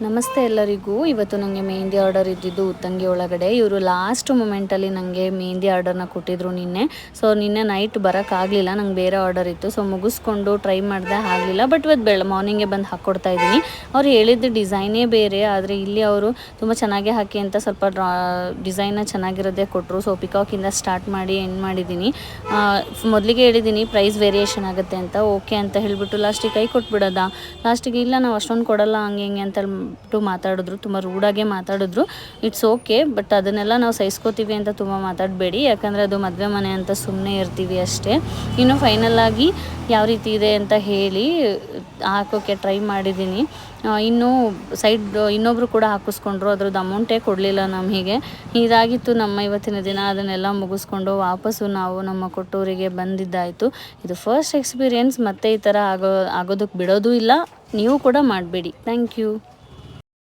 ನಮಸ್ತೆ ಎಲ್ಲರಿಗೂ. ಇವತ್ತು ನನಗೆ ಮೆಹಂದಿ ಆರ್ಡರ್ ಇದ್ದಿದ್ದು ಉತ್ತಂಗಿ ಒಳಗಡೆ. ಇವರು ಲಾಸ್ಟ್ ಮೂಮೆಂಟಲ್ಲಿ ನನಗೆ ಮೆಹಂದಿ ಆರ್ಡರ್ನ ಕೊಟ್ಟಿದ್ರು ನಿನ್ನೆ. ಸೊ ನಿನ್ನೆ ನೈಟ್ ಬರೋಕ್ಕಾಗಲಿಲ್ಲ, ನಂಗೆ ಬೇರೆ ಆರ್ಡರ್ ಇತ್ತು. ಸೊ ಮುಗಿಸ್ಕೊಂಡು ಟ್ರೈ ಮಾಡಿದೆ, ಆಗಲಿಲ್ಲ. ಬಟ್ ಇವತ್ತು ಮಾರ್ನಿಂಗೇ ಬಂದು ಹಾಕ್ಕೊಡ್ತಾ ಇದ್ದೀನಿ. ಅವ್ರು ಹೇಳಿದ್ದು ಡಿಸೈನೇ ಬೇರೆ, ಆದರೆ ಇಲ್ಲಿ ಅವರು ತುಂಬ ಚೆನ್ನಾಗೇ ಹಾಕಿ ಅಂತ ಸ್ವಲ್ಪ ಡಿಸೈನ ಚೆನ್ನಾಗಿರೋದೇ ಕೊಟ್ಟರು. ಸೊ ಪಿಕಾಕಿಂದ ಸ್ಟಾರ್ಟ್ ಮಾಡಿ ಎಂಡ್ ಮಾಡಿದ್ದೀನಿ. ಮೊದಲಿಗೆ ಹೇಳಿದ್ದೀನಿ ಪ್ರೈಸ್ ವೇರಿಯೇಷನ್ ಆಗುತ್ತೆ ಅಂತ. ಓಕೆ ಅಂತ ಹೇಳಿಬಿಟ್ಟು ಲಾಸ್ಟಿಗೆ ಕೈ ಕೊಟ್ಬಿಡೋದಾ, ಲಾಸ್ಟಿಗೆ ಇಲ್ಲ ನಾವು ಅಷ್ಟೊಂದು ಕೊಡಲ್ಲ ಹಂಗೆ ಹಿಂಗೆ ಅಂತ ಮಾತಾಡಿದ್ರು. ತುಂಬ ರೂಡಾಗೆ ಮಾತಾಡಿದ್ರು. ಇಟ್ಸ್ ಓಕೆ, ಬಟ್ ಅದನ್ನೆಲ್ಲ ನಾವು ಸಹಿಸ್ಕೋತೀವಿ ಅಂತ ತುಂಬ ಮಾತಾಡಬೇಡಿ, ಯಾಕಂದರೆ ಅದು ಮದುವೆ ಮನೆ ಅಂತ ಸುಮ್ಮನೆ ಇರ್ತೀವಿ ಅಷ್ಟೇ. ಇನ್ನು ಫೈನಲ್ ಆಗಿ ಯಾವ ರೀತಿ ಇದೆ ಅಂತ ಹೇಳಿ ಹಾಕೋಕ್ಕೆ ಟ್ರೈ ಮಾಡಿದ್ದೀನಿ. ಇನ್ನು ಸೈಡ್ ಇನ್ನೊಬ್ಬರು ಕೂಡ ಹಾಕಿಸ್ಕೊಂಡ್ರು, ಅದ್ರದ್ದು ಅಮೌಂಟೇ ಕೊಡಲಿಲ್ಲ ನಮಗೆ. ಇದಾಗಿತ್ತು ನಮ್ಮ ಇವತ್ತಿನ ದಿನ. ಅದನ್ನೆಲ್ಲ ಮುಗಿಸ್ಕೊಂಡು ವಾಪಸ್ಸು ನಾವು ನಮ್ಮ ಕೊಟ್ಟೂರಿಗೆ ಬಂದಿದ್ದಾಯಿತು. ಇದು ಫಸ್ಟ್ ಎಕ್ಸ್ಪೀರಿಯೆನ್ಸ್, ಮತ್ತೆ ಈ ಥರ ಆಗೋದಕ್ಕೆ ಬಿಡೋದು ಇಲ್ಲ. ನೀವು ಕೂಡ ಮಾಡಬೇಡಿ. Thank you.